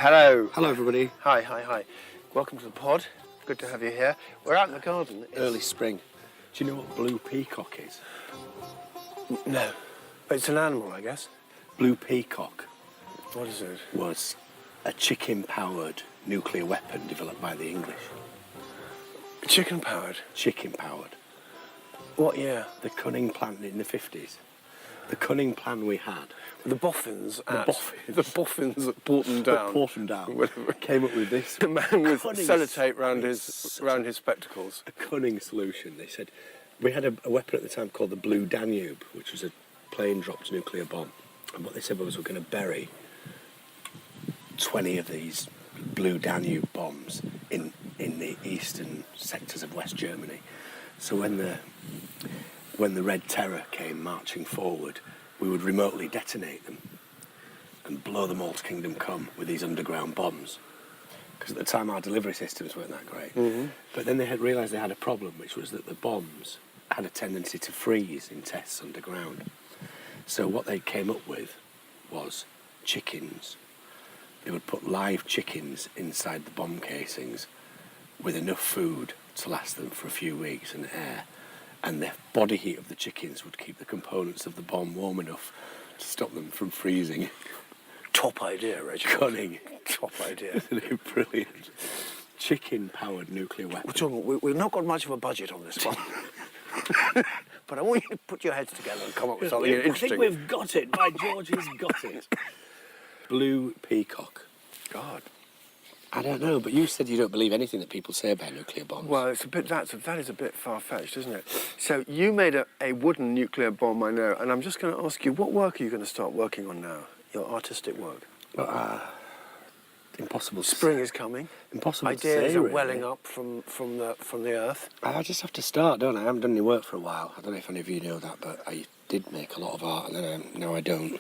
Hello. Hello, everybody. Hi. Welcome to the pod. Good to have you here. We're out in the garden. Early spring. Do you know what blue peacock is? No. But it's an animal, I guess. Blue peacock What is it? was a chicken-powered nuclear weapon developed by the English. Chicken-powered? Chicken-powered. What year? The cunning plan in the 50s. The cunning plan we had. The boffins. Boffins. The boffins that brought them down. Came up with this. The man with cunning sellotape round his spectacles. A cunning solution. They said we had a weapon at the time called the Blue Danube, which was a plane-dropped nuclear bomb. And what they said was we're going to bury 20 of these Blue Danube bombs in the eastern sectors of West Germany. So when the Red Terror came marching forward, we would remotely detonate them and blow them all to kingdom come with these underground bombs. Because at the time our delivery systems weren't that great. Mm-hmm. But then they had realised they had a problem, which was that the bombs had a tendency to freeze in tests underground. So what they came up with was chickens. They would put live chickens inside the bomb casings with enough food to last them for a few weeks and air. And the body heat of the chickens would keep the components of the bomb warm enough to stop them from freezing. Top idea, Reginald. Cunning. Top idea. Brilliant. Chicken-powered nuclear weapon. We've not got much of a budget on this one. But I want you to put your heads together and come up with something interesting. I think we've got it. By George, he's got it. Blue peacock. God. I don't know, but you said you don't believe anything that people say about nuclear bombs. Well, that is a bit far-fetched, isn't it? So you made a wooden nuclear bomb, I know, and I'm just going to ask you, what work are you going to start working on now? Your artistic work? Impossible to Spring say. is coming. Impossible to say, Ideas are really. welling up from the earth. I just have to start, don't I? I haven't done any work for a while. I don't know if any of you know that, but I did make a lot of art, and then now I don't.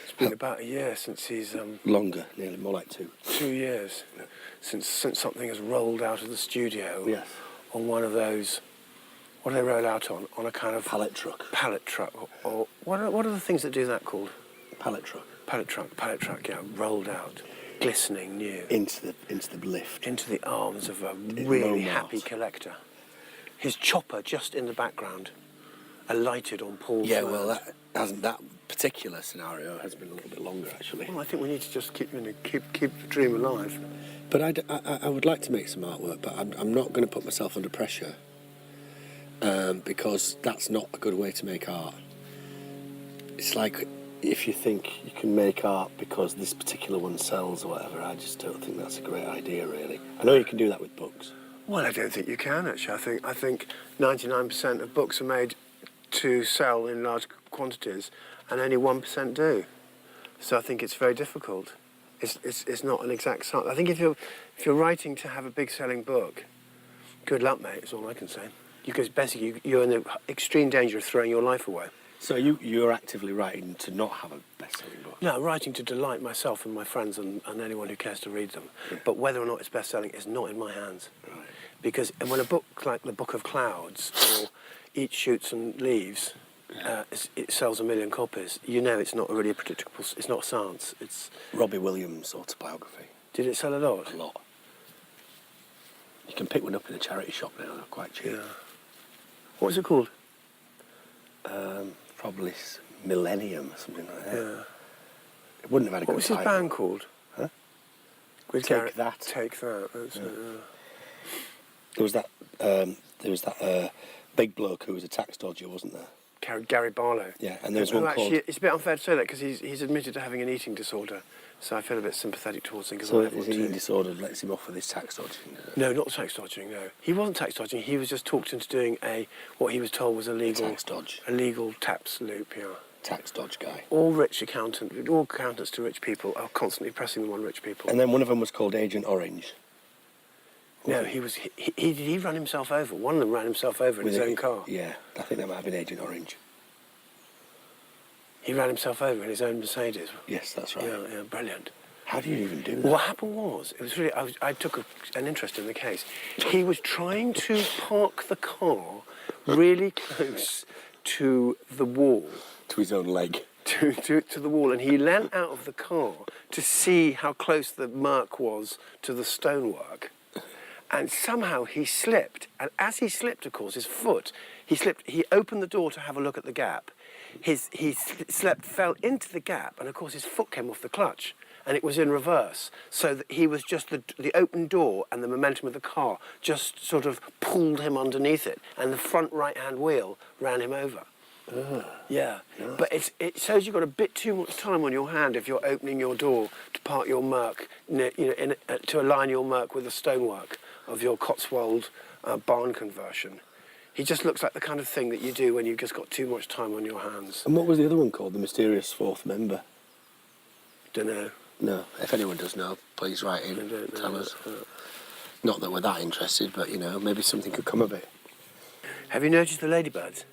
It's been about a year since he's... Longer, nearly, more like 2. 2 years since something has rolled out of the studio. Yes. On one of those... What do they roll out on? On a kind of... Pallet truck. Pallet truck. Or what are the things that do that called? Pallet truck. Pallet truck, yeah, rolled out. Glistening new. Into the lift. Into the arms of a really happy collector. His chopper just in the background, alighted on Paul's land. Well, that particular scenario has been a little bit longer, actually. Well, I think we need to just keep the dream alive. But I would like to make some artwork, but I'm not going to put myself under pressure because that's not a good way to make art. It's like if you think you can make art because this particular one sells or whatever, I just don't think that's a great idea, really. I know you can do that with books. Well, I don't think you can, actually. I think 99% of books are made to sell in large quantities, and only 1% do. So I think it's very difficult. It's not an exact science. I think if you're writing to have a big selling book, good luck, mate. Is all I can say. Because basically you're in the extreme danger of throwing your life away. So you're actively writing to not have a best-selling book? No, writing to delight myself and my friends and anyone who cares to read them. Yeah. But whether or not it's best-selling is not in my hands. Right. Because when a book like The Book of Clouds or Eat Shoots and Leaves, it sells 1 million copies, you know it's not really a predictable, it's not science. It's Robbie Williams' autobiography. Did it sell a lot? A lot. You can pick one up in a charity shop now, they're quite cheap. Yeah. What was it called? Probably Millennium or something like that. Yeah. It wouldn't have had a What good was his title. band called? Huh? With Take That. Take That. That's it, yeah. There was that big bloke who was a tax dodger, wasn't there? Gary Barlow. Yeah, and there was one called... It's a bit unfair to say that because he's admitted to having an eating disorder, so I feel a bit sympathetic towards him. So his eating disorder lets him off with his tax dodging? No, not tax dodging, no. He wasn't tax dodging, he was just talked into doing what he was told was illegal... Tax dodge. A legal tax loop, yeah. Tax dodge guy. All accountants to rich people are constantly pressing them on rich people. And then one of them was called Agent Orange. No, he ran himself over. One of them ran himself over in his own car. Yeah, I think that might have been Agent Orange. He ran himself over in his own Mercedes. Yes, that's right. Yeah, brilliant. How do you even do that? What happened was, I took an interest in the case. He was trying to park the car really close to the wall. To his own leg. to the wall, and he leant out of the car to see how close the murk was to the stonework. And somehow he slipped, and as he slipped, of course, his foot, he slipped. He opened the door to have a look at the gap. Fell into the gap, and of course his foot came off the clutch, and it was in reverse. So that he was just the open door and the momentum of the car just sort of pulled him underneath it, and the front right-hand wheel ran him over. Yeah, nice. But it shows you've got a bit too much time on your hand if you're opening your door to park your Merc, to align your Merc with the stonework of your Cotswold barn conversion. He just looks like the kind of thing that you do when you've just got too much time on your hands. And what was the other one called? The mysterious fourth member? Dunno. No. If anyone does know, please write in. Tell us. Not that we're that interested, but maybe something could come of it. Have you noticed the ladybirds?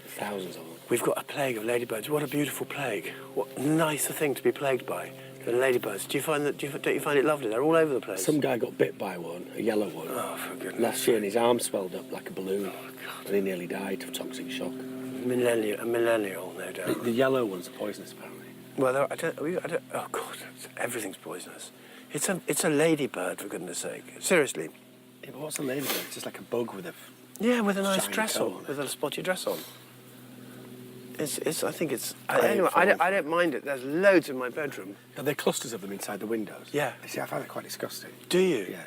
Thousands of them. We've got a plague of ladybirds. What a beautiful plague. What nicer thing to be plagued by than ladybirds. Don't you find it lovely? They're all over the place. Some guy got bit by one, a yellow one. Oh, for goodness last year, and his arm swelled up like a balloon. Oh, God. And he nearly died of toxic shock. A millennial, no doubt. The yellow ones are poisonous, apparently. Well, I don't. Oh God, everything's poisonous. It's a ladybird, for goodness sake. Seriously. Yeah, but what's a ladybird? It's just like a bug with a with a nice dress on, with a spotty dress on. I think it's. Anyway, I don't mind it. There's loads in my bedroom. Are there clusters of them inside the windows? Yeah. See, I find it quite disgusting. Do you? Yeah.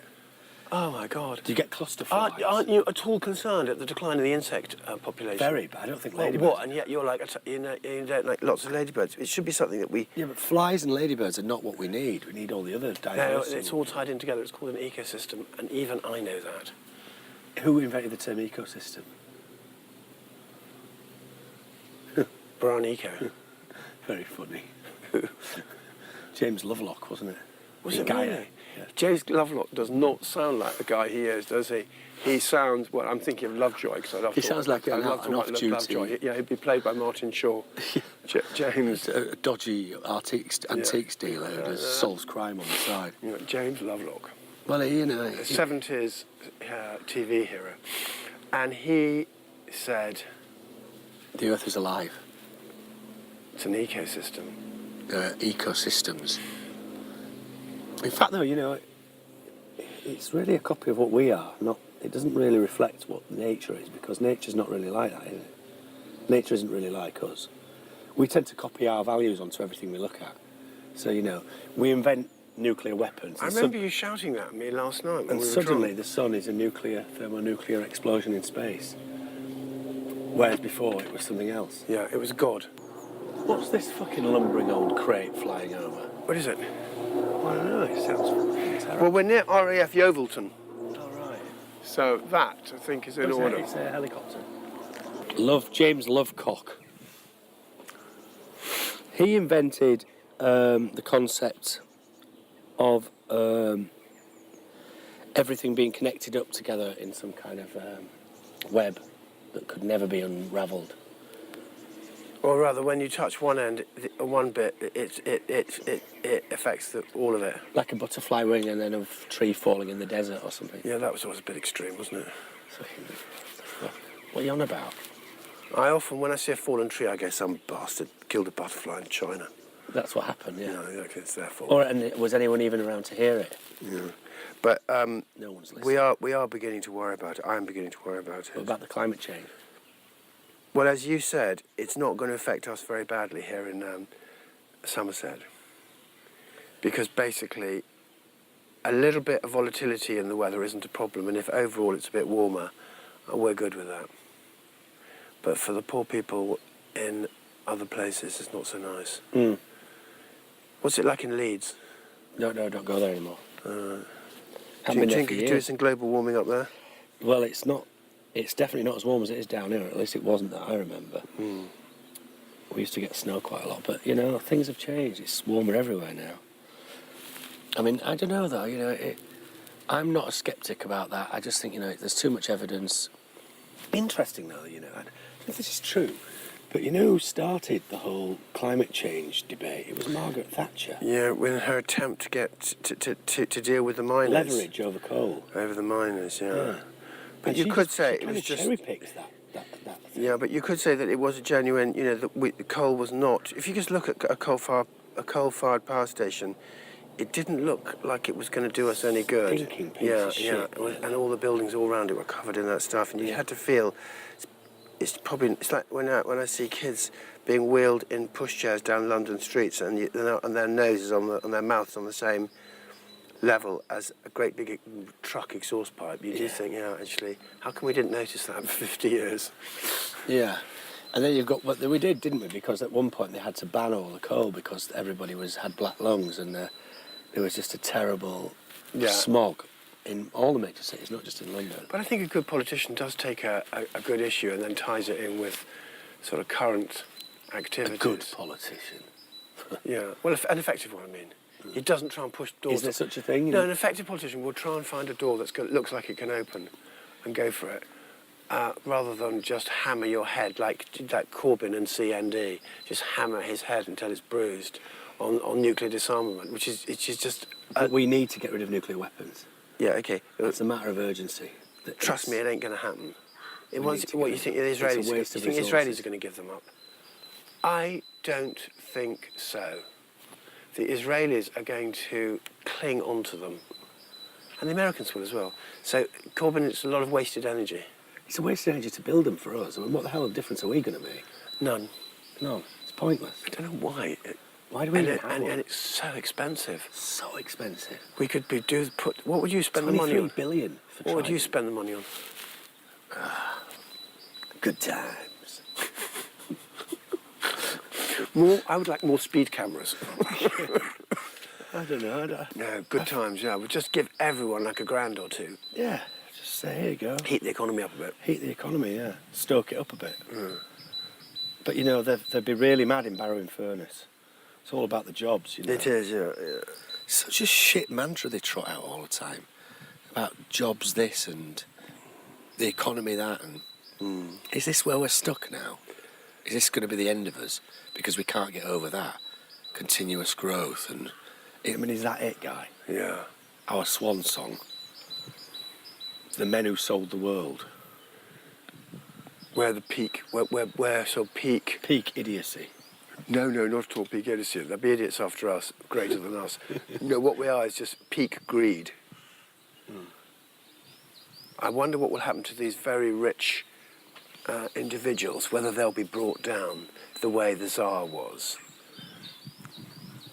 Oh my God. Do you get cluster flies? Aren't you at all concerned at the decline of the insect population? Very, but I don't think ladybirds. What? And yet you're like, you don't like lots of ladybirds. It should be something that we. Yeah, but flies and ladybirds are not what we need. We need all the other diversity. No, it's all tied in together. It's called an ecosystem, and even I know that. Who invented the term ecosystem? Brown Eco. Very funny. James Lovelock, wasn't it? Was it really? Yeah. James Lovelock does not sound like the guy he is, does he? He sounds, well, I'm thinking of Lovejoy, because I love. He sounds like an off-duty. Lovejoy. Yeah, he'd be played by Martin Shaw. James. A dodgy antiques dealer who solves crime on the side. James Lovelock. Well, a 70s TV hero. And he said, the Earth is alive. It's an ecosystem. Ecosystems. In fact, though, it's really a copy of what we are. It doesn't really reflect what nature is, because nature's not really like that, is it? Nature isn't really like us. We tend to copy our values onto everything we look at. So, we invent nuclear weapons. I remember you shouting that at me last night. And suddenly the sun is a thermonuclear explosion in space. Whereas before it was something else. Yeah, it was God. What's this fucking lumbering old crate flying over? What is it? I don't know, it sounds terrible. Well, we're near RAF Yeovilton. All right. So that, I think, is in order. It's a helicopter. James Lovecock. He invented the concept of everything being connected up together in some kind of web that could never be unravelled. Or rather, when you touch one end, one bit, it affects all of it. Like a butterfly wing and then a tree falling in the desert or something. Yeah, that was always a bit extreme, wasn't it? What are you on about? I often, when I see a fallen tree, I go, some bastard killed a butterfly in China. That's what happened, yeah. No, it's their fault. And was anyone even around to hear it? Yeah. But no one's listening. We are beginning to worry about it. I am beginning to worry about it. What about the climate change? Well, as you said, it's not going to affect us very badly here in Somerset. Because basically, a little bit of volatility in the weather isn't a problem, and if overall it's a bit warmer, we're good with that. But for the poor people in other places, it's not so nice. Mm. What's it like in Leeds? No, don't go there anymore. Do you think you could do some global warming up there? Well, it's not. It's definitely not as warm as it is down here. At least it wasn't that I remember. Mm. We used to get snow quite a lot, but things have changed. It's warmer everywhere now. I mean, I don't know though. I'm not a skeptic about that. I just think there's too much evidence. Interesting though. I don't know if this is true, but who started the whole climate change debate? It was Margaret Thatcher. Yeah, with her attempt to get to deal with the miners. Leverage over coal. Over the miners, yeah. But And you could say she it was just cherry picks that think. Yeah, but you could say that it was a genuine, you know, the coal was not... If you just look at a coal-fired power station, it didn't look like it was going to do us any good. Stinking piece of shit, really. And all the buildings all around it were covered in that stuff, and you had to feel... It's like when I see kids being wheeled in pushchairs down London streets, and their noses and their mouths on the same level as a great big truck exhaust pipe. You do think, actually, how come we didn't notice that for 50 years? Yeah. And then you've got what we did, didn't we? Because at one point they had to ban all the coal because everybody had black lungs, and there was just a terrible smog in all the major cities, not just in London. But I think a good politician does take a good issue and then ties it in with sort of current activities. A good politician. Yeah. Well, an effective one, I mean. He doesn't try and push doors. Is there such a thing? No, an effective politician will try and find a door that looks like it can open and go for it, rather than just hammer your head like Corbyn and CND, just hammer his head until it's bruised on nuclear disarmament, which is just... But we need to get rid of nuclear weapons. Yeah, OK. It's a matter of urgency. Trust me, it ain't going to happen. What you think the Israelis... You think the Israelis are going to give them up? I don't think so. The Israelis are going to cling onto them. And the Americans will as well. So, Corbyn, it's a lot of wasted energy. It's a waste of energy to build them for us. I mean, what the hell of difference are we going to make? None. None. It's pointless. I don't know why. Why do we even have and one? it's so expensive. So expensive. We could what would you spend the money on? 23 billion for What would you spend the money on? Good times. I would like more speed cameras. I don't know. No, good times, yeah. We'll just give everyone like $1,000 or $2,000. Yeah, just say, here you go. Heat the economy up a bit. Heat the economy, yeah. Stoke it up a bit. But, you know, they'd be really mad in Barrow-in-Furness. It's all about the jobs, you know. It is, yeah. Such a shit mantra they trot out all the time. About jobs this and the economy that. And is this where we're stuck now? Is this going to be the end of us? Because we can't get over that. Continuous growth and... I mean, is that it, Guy? Yeah. Our swan song. The men who sold the world. Where so peak... Peak idiocy. No, not at all peak idiocy. There'll be idiots after us, greater than us. No, what we are is just peak greed. I wonder what will happen to these very rich individuals, whether they'll be brought down the way the Tsar was.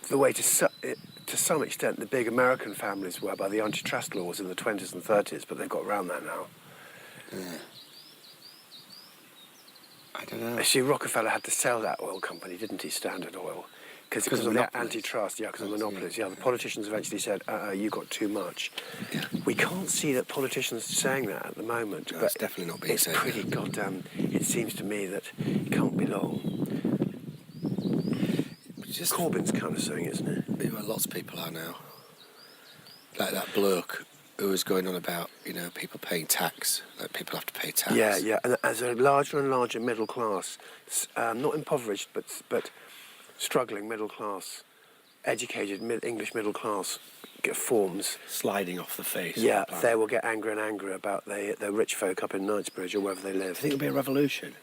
The way to some extent the big American families were by the antitrust laws in the 20s and 30s, but they've got around that now. Yeah. I don't know. Actually, Rockefeller had to sell that oil company, didn't he, Standard Oil? Because of their antitrust, because of monopolies. Yeah, the politicians eventually said, you got too much. Yeah. We can't see that politicians are saying that at the moment. No, but it's definitely not being said. It's pretty goddamn... It seems to me that it can't be long. Just Corbyn's kind of saying, isn't it? Yeah, well, lots of people are now. Like that bloke who was going on about, you know, people paying tax. Like people have to pay tax. Yeah. And as a larger and larger middle class, not impoverished, but struggling middle class, educated English middle class forms... Sliding off the face. Yeah, they will get angrier and angrier about the rich folk up in Knightsbridge or wherever they live. Do you think it'll be a revolution?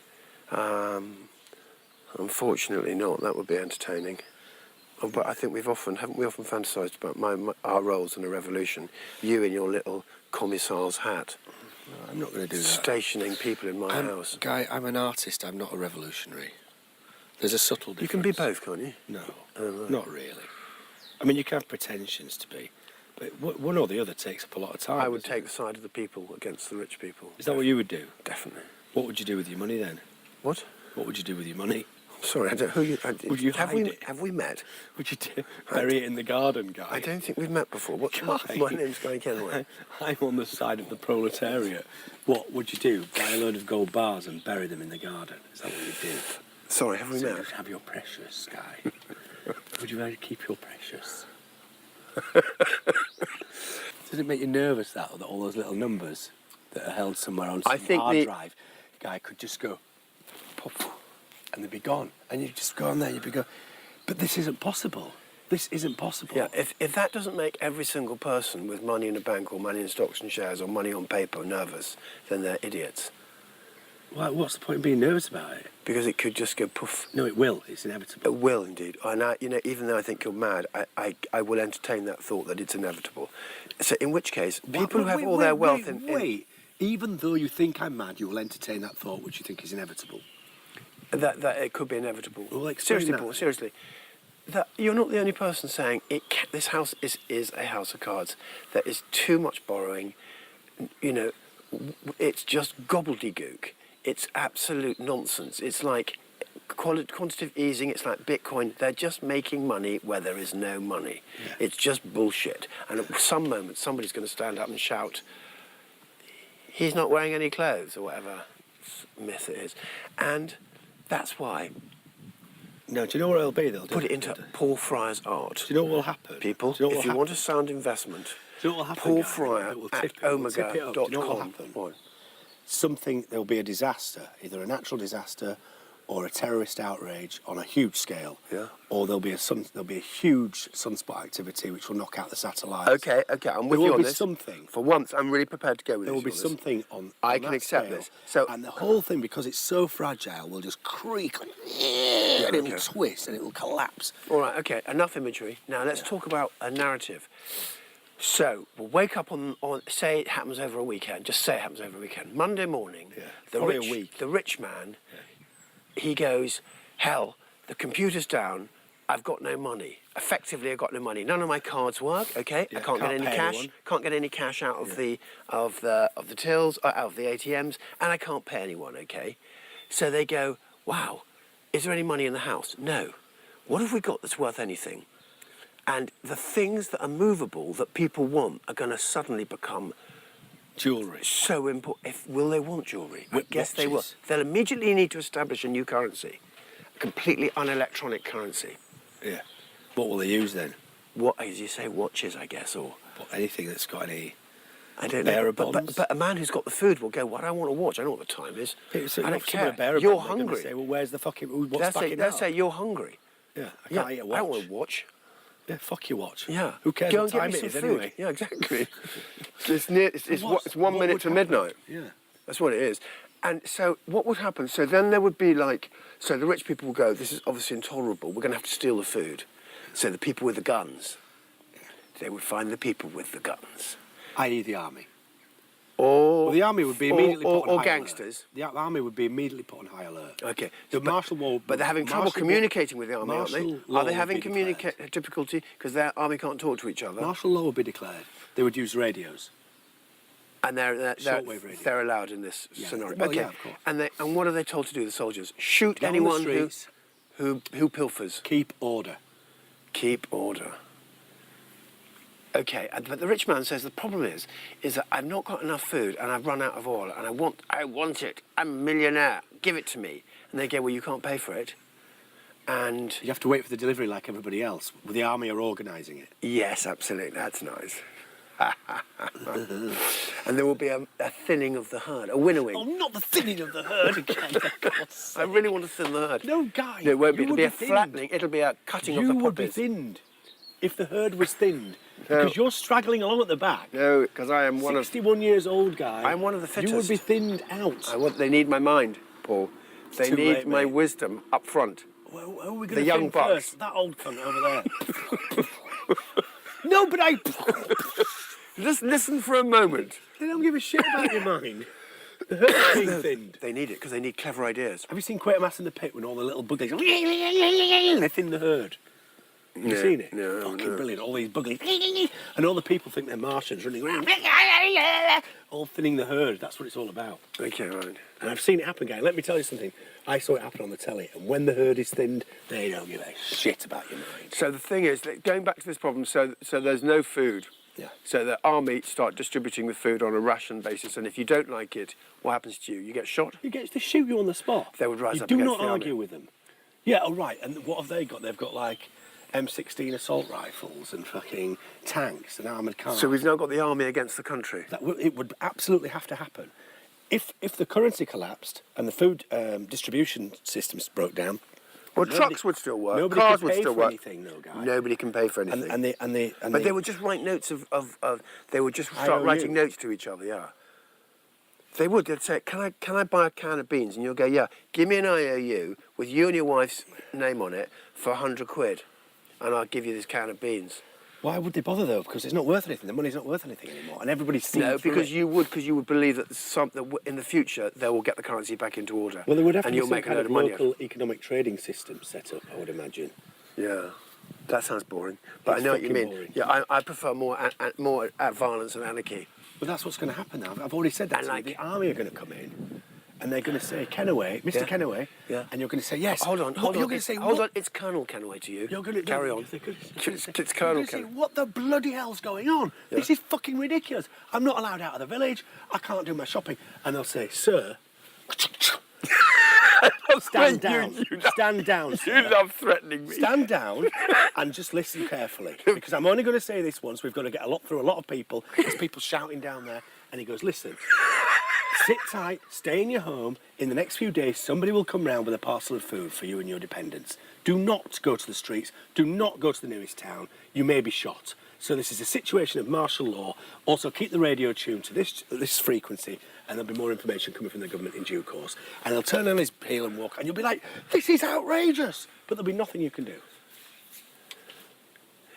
Unfortunately not. That would be entertaining. But I think haven't we often fantasised about our roles in a revolution? You in your little commissar's hat. No, I'm not going to do that. Stationing people in my house. Guy, I'm an artist. I'm not a revolutionary. There's a subtle difference. You can be both, can't you? No, not really. I mean, you can have pretensions to be, but one or the other takes up a lot of time. I would take the side of the people against the rich people. Is that what you would do? Definitely. What would you do with your money then? What? What would you do with your money? Sorry, I don't. Would you have hide it? Have we met? Would you bury it in the garden, Guy? I don't think we've met before. Guy, my name's Guy Kenway. I'm on the side of the proletariat. What would you do? Buy a load of gold bars and bury them in the garden? Is that what you'd do? Sorry, have we So met? you'd have your precious, Guy. Would you rather keep your precious? Does it make you nervous that all those little numbers that are held somewhere on some hard drive, Guy could just go poof, and they'd be gone, and you'd just go on there, you'd be going, but this isn't possible. This isn't possible. Yeah, if that doesn't make every single person with money in a bank or money in stocks and shares or money on paper nervous, then they're idiots. What's the point in being nervous about it? Because it could just go poof. No, it will. It's inevitable. It will indeed. And even though I think you're mad, I will entertain that thought that it's inevitable. So in which case, people who have all their wealth Wait. Even though you think I'm mad, you will entertain that thought, which you think is inevitable. That it could be inevitable. Well, seriously, that. Paul, seriously. That you're not the only person saying this house is a house of cards. There is too much borrowing. You know, it's just gobbledygook. It's absolute nonsense. It's like quantitative easing. It's like Bitcoin. They're just making money where there is no money. Yeah. It's just bullshit. And at some moment, somebody's going to stand up and shout, "He's not wearing any clothes," or whatever myth it is. And that's why. No, do you know what it'll be? They'll Put it into Paul Fryer's art. Do you know what will happen? People, do you know if you want a sound investment, do you know what will happen, Paul Gary? Fryer It will at tip it up. Do you know what will omega.com. happen? Something, there'll be a disaster, either a natural disaster or a terrorist outrage on a huge scale. Yeah. Or there'll be a huge sunspot activity which will knock out the satellites. Okay, I'm with you on this. There will be something. For once, I'm really prepared to go with There this. will be something on I on can that accept scale. this. So, and the whole thing, because it's so fragile, will just creak and it'll twist and it'll collapse. all right, okay, enough imagery. Now let's talk about a narrative. So we'll wake up on say it happens over a weekend. Just say it happens over a weekend. Monday morning, probably a week. the rich man, he goes, "Hell, the computer's down. I've got no money. Effectively, I've got no money. None of my cards work. Okay, Yeah, I can't get can't any pay cash. anyone. Can't get any cash out of the tills, out of the ATMs, and I can't pay anyone. Okay, so they go, wow, is there any money in the house? No. What have we got that's worth anything? And the things that are movable that people want are going to suddenly become Jewellery. so important. Will they want jewellery? I guess they will. Watches. They'll immediately need to establish a new currency, a completely unelectronic currency. Yeah. What will they use then? What, as you say, watches, I guess, or Anything that's got any. I don't know. Bearer But bonds? a man who's got the food will go, "Well, I want a watch. I know what the time is. I don't care. You're hungry." Say, well, where's the fucking? What's Let's backing say you're hungry. Yeah, I can't eat a watch. I don't want a watch. Yeah, fuck your watch. Yeah. Who cares Go what and time get it me is some food. anyway? Yeah, exactly. It's 1 minute to midnight. Yeah. That's what it is. And so what would happen? So then there would be so the rich people will go, "This is obviously intolerable. We're going to have to steal the food." So the people with the guns, they would find the people with the guns. I.e. the army. Or Well, the army would be immediately put on or high gangsters. alert. The army would be immediately put on high alert. Okay. The martial law. But they're having trouble martial law- communicating with the army, aren't they? martial law Are they would having be declared. difficulty because their army can't talk to each other? Martial law would be declared. They would use radios. And Shortwave radio. they're allowed in this Yeah. scenario. Well, okay. yeah, of course. And what are they told to do? The soldiers shoot Get on the anyone streets. who pilfers. Keep order. Keep order. Okay, but the rich man says the problem is that I've not got enough food and I've run out of oil and I want it. I'm a millionaire. Give it to me. And they go, well, you can't pay for it. And You have to wait for the delivery like everybody else. The army are organising it. yes, absolutely, that's nice. And there will be a thinning of the herd, a winnowing. Oh, not the thinning of the herd again. for God's sake. I really want to thin the herd. No, guy. No, it won't be. you It'll would be a thinned. flattening. It'll be a cutting of You the would be puppies. thinned if the herd was thinned. No. Because you're straggling along at the back. No, because I am one of. 61 years old guy. I'm one of the fittest. You would be thinned out. They need my mind, Paul. They Too need late, my mate. wisdom up front. Well, who are we The going to young thin bucks. first? That old cunt over there. No, but I... Just listen for a moment. They don't give a shit about your mind. The herd's being thinned. They need it because they need clever ideas. Have you seen Quatermass in the Pit when all the little buglies... They thin the herd? Have you seen it? No, Fucking no. brilliant. All these buglies. And all the people think they're Martians running around. All thinning the herd. That's what it's all about. Okay, right. And I've seen it happen, guy. Let me tell you something. I saw it happen on the telly. And when the herd is thinned, they don't give a shit about your mind. So the thing is, that going back to this problem, so there's no food. Yeah. So the army start distributing the food on a ration basis, and if you don't like it, what happens to you? You get shot. They shoot you on the spot. They would rise you up do against not the army. argue with them. Yeah, all right. And what have they got? They've got like M16 assault rifles and fucking tanks and armoured cars. So we've now got the army against the country. It would absolutely have to happen. If the currency collapsed and the food distribution systems broke down, Well, nobody- trucks would still work. nobody Cars could would pay still for work. anything, though, guy. Nobody can pay for anything. But they would just write notes of they would just start IOU. writing notes to each other, yeah. They would. They'd say, can I buy a can of beans? And you'll go, yeah, give me an IOU with you and your wife's name on it for 100 quid, and I'll give you this can of beans. Why would they bother though? Because it's not worth anything. The money's not worth anything anymore, and everybody's seen No, through because it. you would believe that in the future they will get the currency back into order. Well, there would have to and be you'll some make a kind load of of money. local economic trading system set up, I would imagine. Yeah, that sounds boring. But It's I know what you fucking mean. boring. Yeah, I prefer more violence and anarchy. But that's what's going to happen now. I've already said that. And to you. like- The army are going to come in, and they're going to say, Kenaway, Mr. Yeah. Kenaway, Yeah. and you're going to say, yes. Hold on. You're going to say, hold what? on. It's Colonel Kenway to you. You're going to carry on. It's Colonel Say, Kenway. what the bloody hell's going on? Yeah. This is fucking ridiculous. I'm not allowed out of the village. I can't do my shopping. And they'll say, sir, stand down. Stand down. You Sir. love threatening me. Stand down and just listen carefully, because I'm only going to say this once. We've got to get through a lot of people. There's people shouting down there, and he goes, listen, sit tight, stay in your home. In the next few days, somebody will come round with a parcel of food for you and your dependents. Do not go to the streets. Do not go to the nearest town. You may be shot. So this is a situation of martial law. Also, keep the radio tuned to this frequency, and there'll be more information coming from the government in due course. And he'll turn on his heel and walk, and you'll be like, this is outrageous. But there'll be nothing you can do.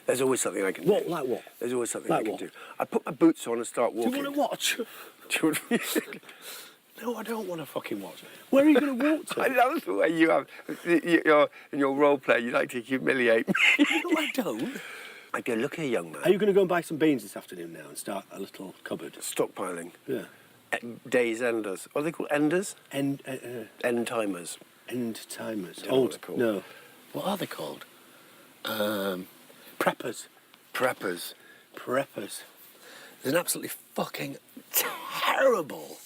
There's always something I can do. What? Like what? There's always something Like I can what? do. I put my boots on and start Do walking. you want to watch? Do you want to- No, I don't want to fucking watch. Where are you going to walk to? I love the way you have in your role play. You like to humiliate me. No, I don't. I go, look here, young man. Are you going to go and buy some beans this afternoon now and start a little cupboard? Stockpiling. Yeah. Days enders. What are they called? Enders? End End timers. timers. Don't know what they're called. No. What are they called? Preppers. Preppers. Preppers. There's an absolutely fucking terrible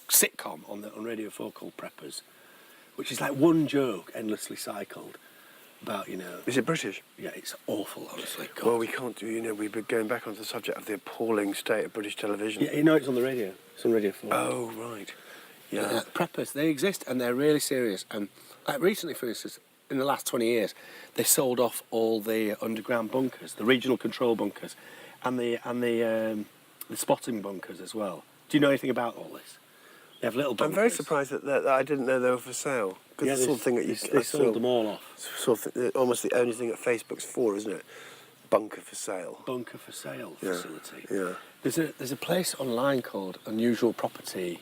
sitcom on Radio 4 called Preppers, which is like one joke endlessly cycled about, Is it British? yeah, it's awful, honestly. God. Well, we can't do, we've been going back onto the subject of the appalling state of British television. Yeah, you know it's on the radio. It's on Radio 4. Oh, right. Yeah. Preppers, they exist and they're really serious. And like recently, for instance, in the last 20 years, they sold off all the underground bunkers, the regional control bunkers, and the spotting bunkers as well. Do you know anything about all this? They have little bunkers. I'm very surprised that I didn't know they were for sale. Because Yeah, the sort of thing that they sold them all off. Almost the only thing that Facebook's for, isn't it? Bunker for sale. Bunker for sale Yeah, facility. yeah. There's a place online called Unusual Property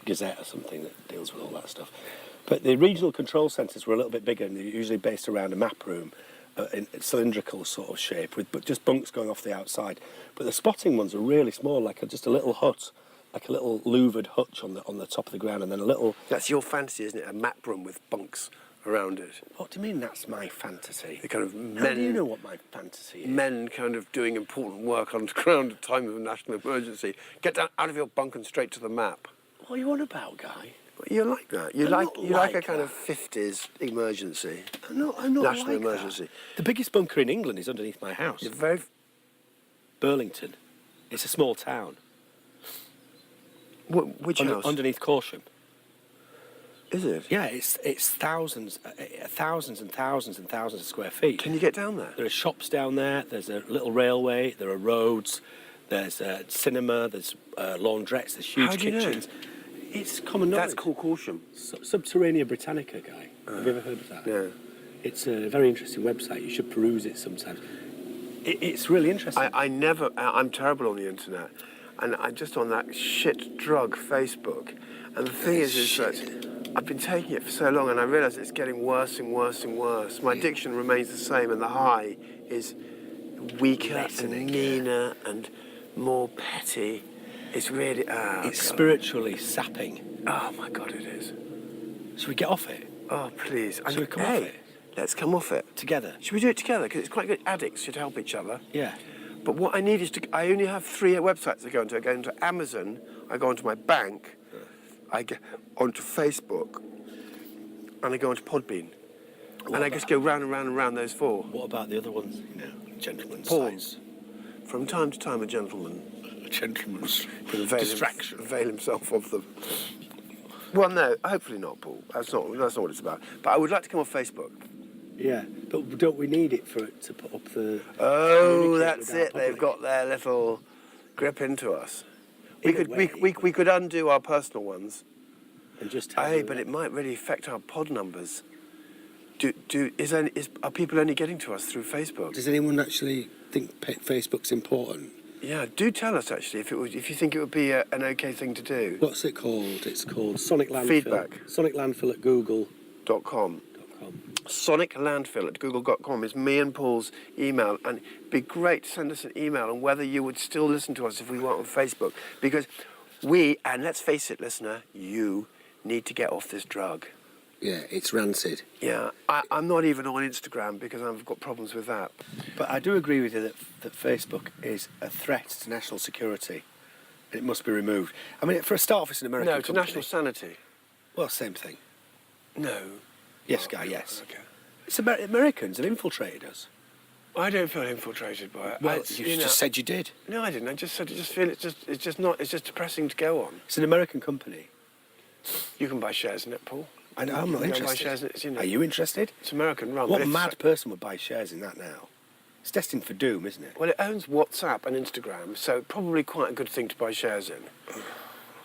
Gazette or something that deals with all that stuff. But the regional control centres were a little bit bigger, and they're usually based around a map room in a cylindrical sort of shape with just bunks going off the outside. But the spotting ones are really small, like just a little hut, like a little louvered hutch on the top of the ground, and then a little... That's your fantasy, isn't it? A map room with bunks around it. What do you mean that's my fantasy? The kind of How do you know what my fantasy is? men kind of doing important work underground at a time of a national emergency. Get down out of your bunk and straight to the map. What are you on about, Guy? You like that? You I'm like not you like a like kind that. of 50s emergency, I'm not national like that. emergency. The biggest bunker in England is underneath my house. You're very. Burlington. It's a small town. Which house Underneath Corsham. is it? Yeah, it's thousands and thousands and thousands of square feet. Can you get down there? There are shops down there. There's a little railway. There are roads. There's a cinema. There's laundrettes. There's huge How do you know? kitchens. It's common knowledge. That's called Corsham. Subterranea Britannica, Guy. Have you ever heard of that? No. It's a very interesting website. You should peruse it sometimes. It's really interesting. I'm terrible on the internet, and I'm just on that shit drug Facebook. And the thing is that I've been taking it for so long, and I realise it's getting worse and worse and worse. My addiction remains the same, and the high is weaker Lessening, and meaner and more petty. It's really... it's spiritually sapping. Oh, my God, it is. Should we get off it Oh, please. Shall we come off it? Let's come off it. together? Should we do it together? Because it's quite good. Addicts should help each other. Yeah. But what I need is I only have 3 websites I go into. I go into Amazon, I go onto my bank, I go onto Facebook, and I go onto Podbean. And I just go round and round and round those 4. What about the other ones? Gentlemen's Porn. sites. From time to time, a gentleman Gentlemen's can distraction. avail himself of them. Well, no, hopefully not, Paul. That's not what it's about. But I would like to come off Facebook. Yeah, but don't we need it for it to put up the... Oh, communicate that's with our it. They've public? got their little grip into us. We could undo our personal ones. And just But it might really affect our pod numbers. Are people only getting to us through Facebook? Does anyone actually think Facebook's important? Yeah, do tell us actually if you think it would be an okay thing to do. What's it called? It's called Sonic Landfill. Feedback. Sonic Landfill at google.com. Sonic Landfill at google.com is me and Paul's email, and it'd be great to send us an email on whether you would still listen to us if we weren't on Facebook, because and let's face it, listener, you need to get off this drug. Yeah, it's rancid. Yeah, I'm not even on Instagram because I've got problems with that. But I do agree with you that Facebook is a threat to national security. It must be removed. I mean, for a start off, it's an American No, to company. national sanity. Well, same thing. No. Yes, Guy, yes. Okay. It's Americans have infiltrated us. I don't feel infiltrated by it. Well, you just said you did. No, I didn't. I just said it's just depressing to go on. It's an American company. You can buy shares in it, Paul. I'm not You can buy interested. shares in it, Are you interested? It's American run. What mad person would buy shares in that now? It's destined for doom, isn't it? Well, it owns WhatsApp and Instagram, so probably quite a good thing to buy shares in.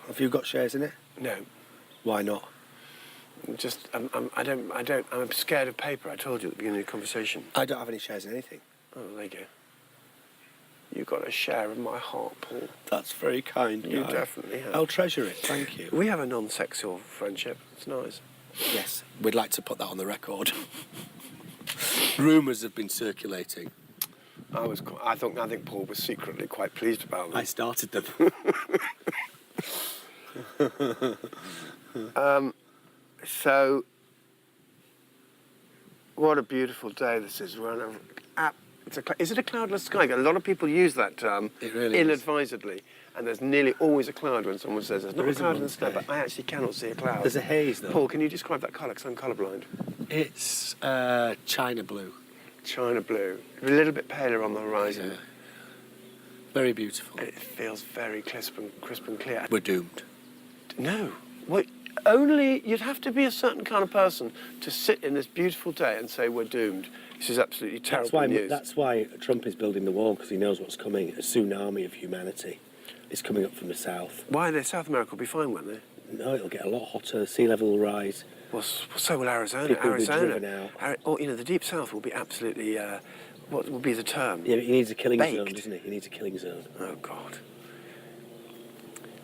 Have you got shares in it? No, Why not? I'm scared of paper. I told you at the beginning of the conversation. I don't have any shares in anything. Oh, there you go. You got a share of my heart, Paul. That's very kind. You Guy. definitely have. I'll treasure it. Thank you. We have a non-sexual friendship. It's nice. Yes, we'd like to put that on the record. Rumours have been circulating. I think Paul was secretly quite pleased about them. I started them. So, what a beautiful day this is. Is it a cloudless sky? A lot of people use that term It really is. inadvisedly, and there's nearly always a cloud when someone says there's not There a is a cloud in one the sky, today. but I actually cannot see a cloud. There's a haze, though. Paul, can you describe that colour? Because I'm colourblind. It's China blue. China blue, a little bit paler on the horizon. Yeah. Very beautiful. And it feels very crisp and clear. We're doomed. No. Only you'd have to be a certain kind of person to sit in this beautiful day and say we're doomed. This is absolutely terrible news. That's why Trump is building the wall, because he knows what's coming. A tsunami of humanity is coming up from the south. Why? South America will be fine, won't they? No, it'll get a lot hotter. Sea level will rise. Well, so will Arizona. People will be driven out. The deep south will be absolutely. What would be the term? Yeah, but he needs a killing Baked. zone, doesn't he? He needs a killing zone. Oh God.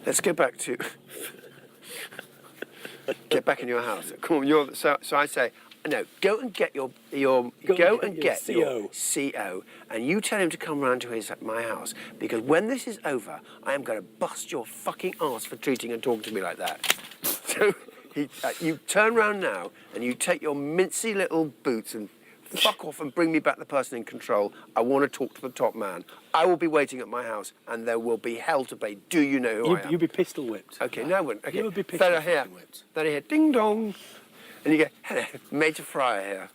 Let's go back to. Get back in your house. Come on, so I say, no, go and get your CO, and you tell him to come round to my house, because when this is over, I am going to bust your fucking arse for treating and talking to me like that. So you turn round now and you take your mincy little boots and fuck off and bring me back the person in control. I want to talk to the top man. I will be waiting at my house, and there will be hell to pay. Do you know who I am? You'll be pistol whipped. Okay, no one. Okay. You would be pistol whipped. Then I hear ding dong, and you go, hello, Major Fryer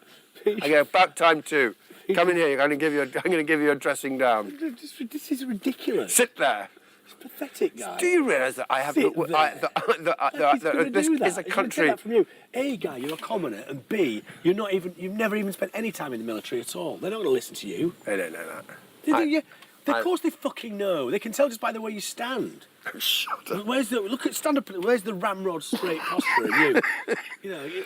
here. I go, about time too. Come in here. I'm going to give you a dressing down. This is ridiculous. Sit there. It's pathetic, guy. Do you realise that I have Sit there. this is a country. That from you. A, guy, you're a commoner, and B, you've never even spent any time in the military at all. They're not going to listen to you. They don't know that. Of course they fucking know. They can tell just by the way you stand. Shut up. Stand up. Where's the ramrod straight posture in you?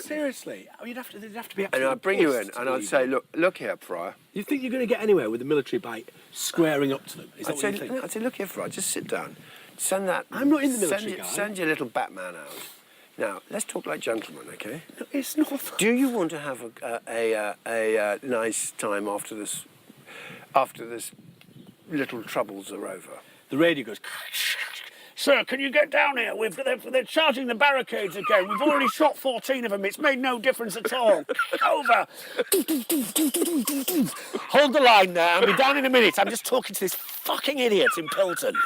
Seriously. I mean, they'd have to be. And I'd bring you in, and I'd say, look here, Fryer. You think you're going to get anywhere with the military by squaring up to them? Is that what you think? I'd say, look here, Fryer. Just sit down. Send that. I'm not in the military, guy. Send your little Batman out. Now, let's talk like gentlemen, okay? No, it's not. Do you want to have a nice time after this little troubles are over? The radio goes, "Sir, can you get down here? They're charging the barricades again. We've already shot 14 of them. It's made no difference at all. Over. Hold the line there. I'll be down in a minute. I'm just talking to this fucking idiot in Pilton."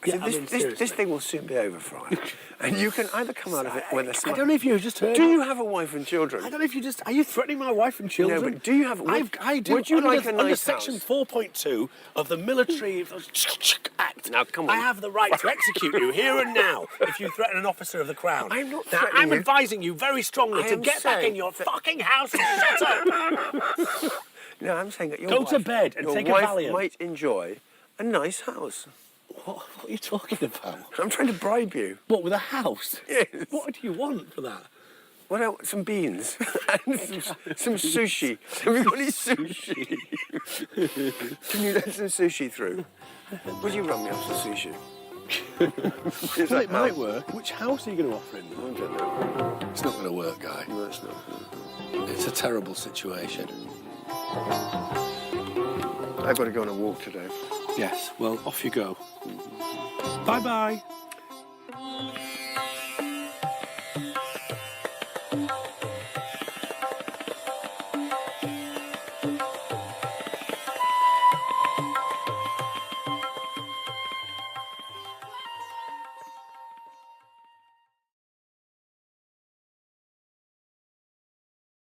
Yeah, this thing will soon be over, Fryer. And you can either come out of it with a smile. I don't know if you just heard. Do you have a wife and children? I don't know if you just. Are you threatening my wife and children? No, but do you have? I do. Would you like a under nice Section house? 4.2 of the Military Act? Now, come on. I have the right to execute you here and now if you threaten an officer of the Crown. I'm not Now, threatening I'm you. advising you very strongly I to am get back in saying your that- fucking house and shut up. No, I'm saying that your Go to bed and take a wife Valium. might enjoy a nice house. What are you talking about? I'm trying to bribe you. What, with a house? Yes. What do you want for that? What else? Some beans and some sushi. Have you got any sushi? Can you let some sushi through? Would you run me off some sushi? Well, it might work. Which house are you going to offer him? I don't know. It's not going to work, Guy. No, it's not. It's a terrible situation. I've got to go on a walk today. Yes, well, off you go. Bye-bye.